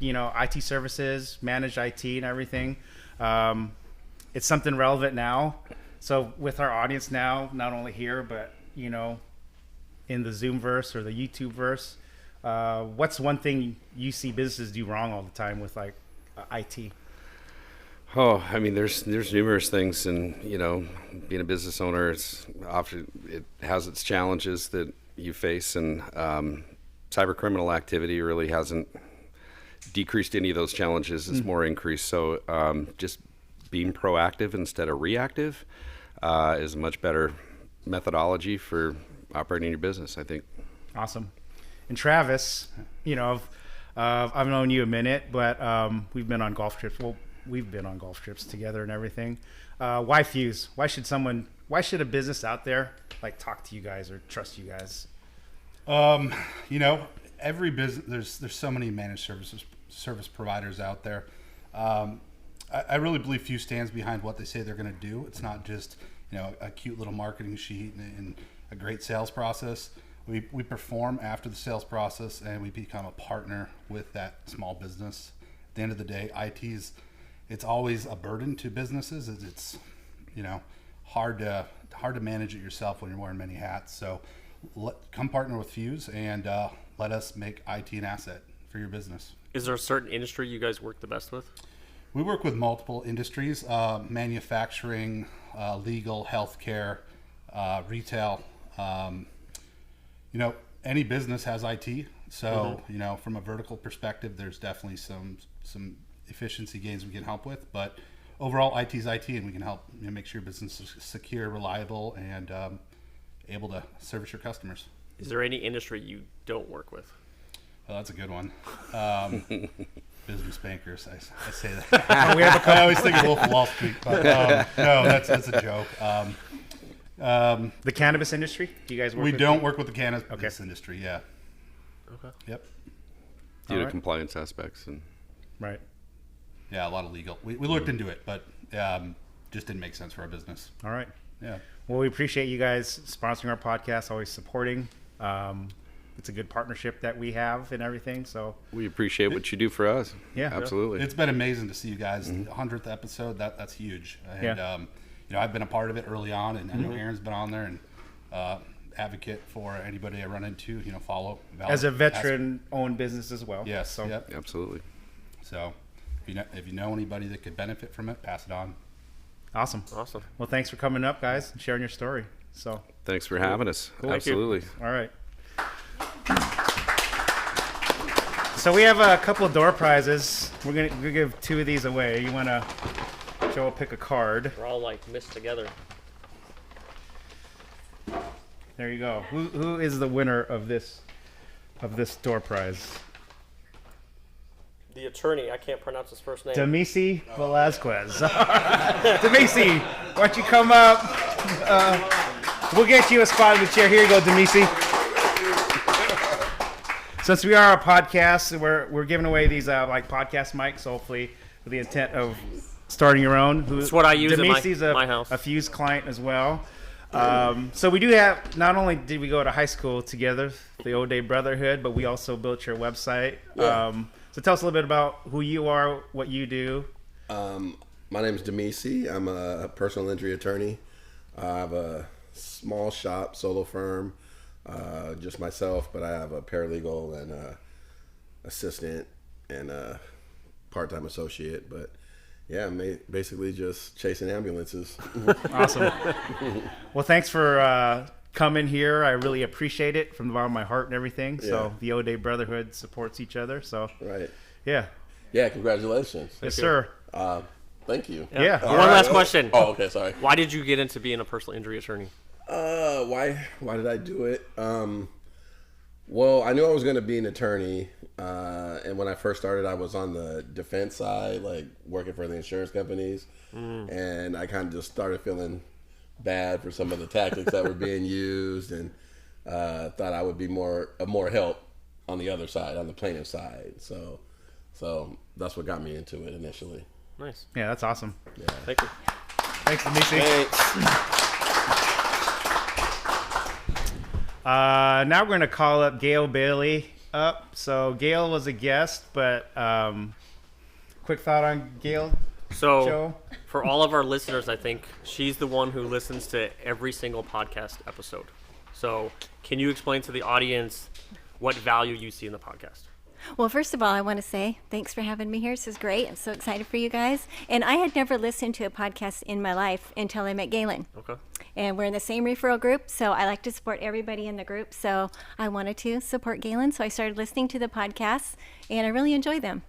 IT services, managed IT and everything. It's something relevant now. So with our audience now, not only here, but, in the Zoomverse or the YouTubeverse, what's one thing you see businesses do wrong all the time with like IT? Oh, I mean, there's numerous things, and being a business owner, it has its challenges that you face, and cyber criminal activity really hasn't decreased any of those challenges. It's more increased. So just being proactive instead of reactive is a much better methodology for operating your business, I think. Awesome. And Travis, I've known you a minute, but we've been on golf trips. Well, we've been on golf trips together and everything. Why Fuse? Why should a business out there like talk to you guys or trust you guys? Every business, there's so many managed service providers out there. I really believe Fuse stands behind what they say they're going to do. It's not just a cute little marketing sheet and a great sales process. We perform after the sales process, and we become a partner with that small business. At the end of the day, it's always a burden to businesses. It's hard to manage it yourself when you're wearing many hats. So come partner with Fuse and let us make IT an asset for your business. Is there a certain industry you guys work the best with? We work with multiple industries: manufacturing, legal, healthcare, retail. Any business has IT. So from a vertical perspective, there's definitely some efficiency gains we can help with. But overall, IT is IT, and we can help make sure your business is secure, reliable, and able to service your customers. Is there any industry you don't work with? Oh, that's a good one. Business bankers, I say that. I always think of Wolf of Wall Street, but no, that's a joke. The cannabis industry? Do you guys work? We don't work with the cannabis industry. Yeah. Okay. Yep. Due to compliance aspects and. Right. Yeah, a lot of legal. We looked into it, but just didn't make sense for our business. All right. Yeah. Well, we appreciate you guys sponsoring our podcast, always supporting. It's a good partnership that we have and everything. So we appreciate what you do for us. Yeah, absolutely. It's been amazing to see you guys. 100th episode. That's huge. And I've been a part of it early on, and I know Aaron's been on there and advocate for anybody I run into. Follow Valor. As a veteran-owned business as well. Yes. So. Yep. Absolutely. So if you know anybody that could benefit from it, pass it on. Awesome. Well, thanks for coming up, guys, and sharing your story. So thanks for having us. Cool. Absolutely. All right. So we have a couple of door prizes. We're gonna give 2 of these away. You wanna, Joe, pick a card. We're all like mixed together. There you go. Who is the winner of this door prize? The attorney, I can't pronounce his first name. Demisi Velasquez. Demisi, why don't you come up? We'll get you a spot in the chair. Here you go, Demisi. Since we are a podcast, we're giving away these like podcast mics, hopefully with the intent of starting your own. That's what I use Demisi's at my house. A Fuse client as well. So we do have, not only did we go to high school together, the O'Day Brotherhood, but we also built your website. Yeah. So tell us a little bit about who you are, what you do. My name is Demisi. I'm a personal injury attorney. I have a small shop, solo firm, just myself, but I have a paralegal and a assistant and a part-time associate. But yeah, basically just chasing ambulances. Awesome. Well, thanks for coming here. I really appreciate it from the bottom of my heart and everything. Yeah. So the O'Day Brotherhood supports each other. So Right. yeah. Yeah, congratulations. Yes, sir. Thank you. Yeah. One last question. Oh, okay, sorry. Why did you get into being a personal injury attorney? Why did I do it? Well, I knew I was going to be an attorney, and when I first started, I was on the defense side, like working for the insurance companies, and I kind of just started feeling bad for some of the tactics that were being used, and thought I would be more help on the other side, on the plaintiff side. So that's what got me into it initially. Nice. Yeah, that's awesome. Yeah. Thank you. Thanks, Demisi. Thanks. Now we're going to call up Gail Bailey up. So Gail was a guest, but quick thought on Gail. So, Joe? for all of our listeners, I think she's the one who listens to every single podcast episode. So, can you explain to the audience what value you see in the podcast? Well, first of all, I want to say thanks for having me here. This is great. I'm so excited for you guys. And I had never listened to a podcast in my life until I met Galen. Okay. And we're in the same referral group, so I like to support everybody in the group. So I wanted to support Galen, so I started listening to the podcasts, and I really enjoy them.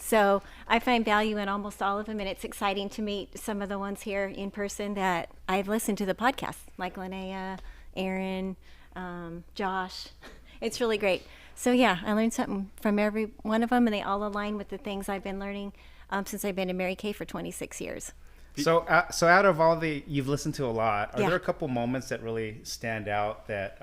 So I find value in almost all of them, and it's exciting to meet some of the ones here in person that I've listened to the podcasts, like Linnea, Aaron, Josh. It's really great. So yeah, I learned something from every one of them, and they all align with the things I've been learning since I've been in Mary Kay for 26 years. So out of all you've listened to a lot, are Yeah. there a couple moments that really stand out that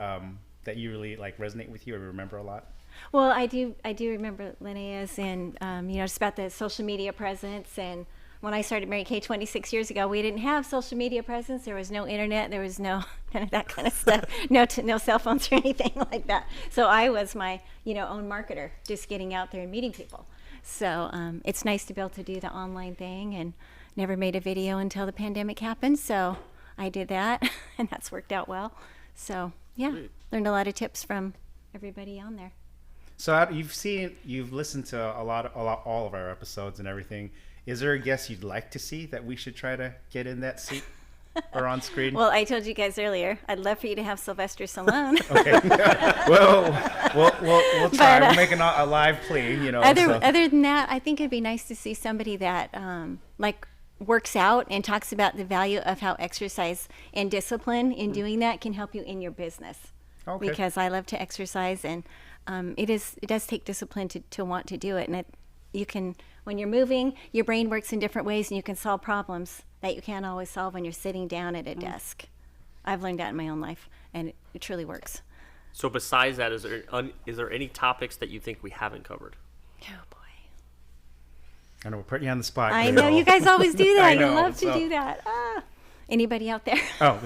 that you really like resonate with you or remember a lot? Well, I do remember Linnea's and, just about the social media presence. And when I started Mary Kay 26 years ago, we didn't have social media presence. There was no internet. There was no none of that kind of stuff. No cell phones or anything like that. So I was my, own marketer, just getting out there and meeting people. So it's nice to be able to do the online thing, and never made a video until the pandemic happened. So I did that, and that's worked out well. So yeah, learned a lot of tips from everybody on there. So you've listened to all of our episodes and everything. Is there a guest you'd like to see that we should try to get in that seat or on screen? Well, I told you guys earlier, I'd love for you to have Sylvester Stallone. Okay. we'll try. But, We're making a live plea, Other than that, I think it'd be nice to see somebody that works out and talks about the value of how exercise and discipline in doing that can help you in your business. Okay. Because I love to exercise, and it does take discipline to want to do it. And you can, when you're moving, your brain works in different ways, and you can solve problems that you can't always solve when you're sitting down at a desk. I've learned that in my own life, and it truly works. So, besides that, is there any topics that you think we haven't covered? Oh boy. I know we're putting you on the spot. I Gail. know you guys always do that. I You know, love to so- do that. Anybody out there? Oh,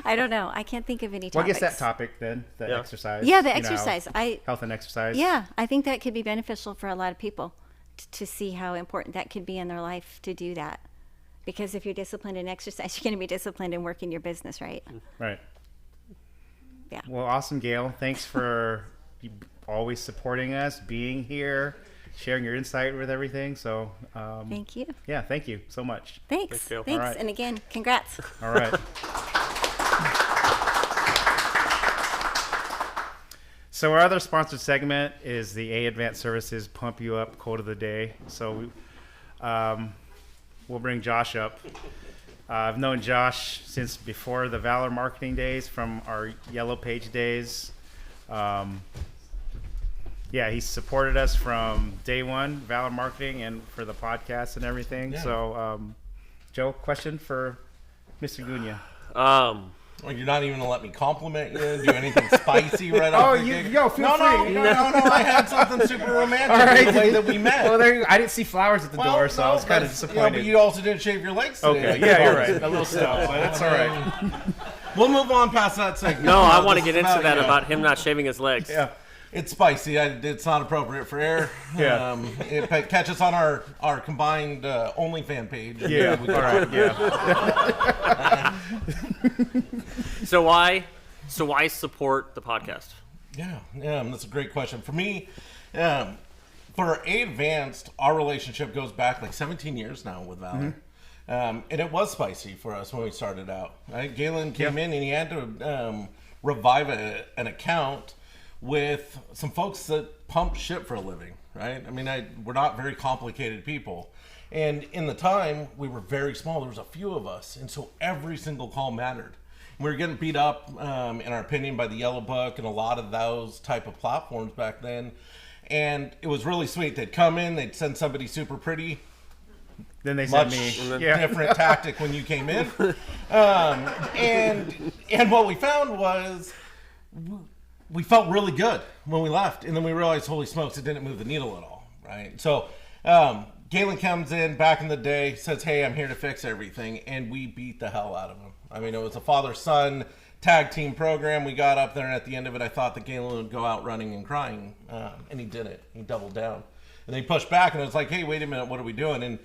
I don't know. I can't think of any topics. well, I guess that topic then, the Yeah. exercise. Yeah, the exercise. Health and exercise. Yeah, I think that could be beneficial for a lot of people to see how important that could be in their life to do that. Because if you're disciplined in exercise, you're going to be disciplined in working your business, right? Right. Yeah. Well, awesome, Gail. Thanks for always supporting us, being here, sharing your insight with everything. So, Thank you. yeah, thank you so much. Thanks. Gail. Thanks. All right. And again, congrats. All right. So our other sponsored segment is the A Advanced Services Pump You Up Quote of the Day. So we'll bring Josh up. I've known Josh since before the Valor marketing days, from our Yellow Page days. Yeah, he's supported us from day one, Valor marketing, and for the podcast and everything. Yeah. So, Joe, question for Mr. Gunya. Well, you're not even gonna let me compliment you, do anything spicy right Oh, off the you gig? go, feel no, free. No, I had something super romantic All right. in the way that we met. Well, I didn't see flowers at the door, so I was kind of that's- disappointed. but you also didn't shave your legs today. Okay, yeah, you're right. A little stuff, but that's all right. We'll move on past that segment. No, I want to This get is into that you. about him not shaving his legs. Yeah. It's spicy. It's not appropriate for air. Yeah. Catch us on our combined OnlyFans page. Yeah. All right. Yeah. So why support the podcast? Yeah, that's a great question. For me, for A Advanced, our relationship goes back like 17 years now with Valor. And it was spicy for us when we started out. Right? Galen came in and he had to revive an account with some folks that pump shit for a living, right? I mean, we're not very complicated people. And in the time, we were very small. There was a few of us. And so every single call mattered. We were getting beat up, in our opinion, by the Yellow Book and a lot of those type of platforms back then. And it was really sweet. They'd come in, they'd send somebody super pretty. Then they sent Much me. Yeah. different tactic when you came in. And what we found was we felt really good when we left. And then we realized, holy smokes, it didn't move the needle at all, right? So Galen comes in back in the day, says, hey, I'm here to fix everything. And we beat the hell out of him. I mean, it was a father-son tag team program. We got up there, and at the end of it, I thought that Galen would go out running and crying, and he didn't. He doubled down. And they pushed back, and it was like, hey, wait a minute, what are we doing? And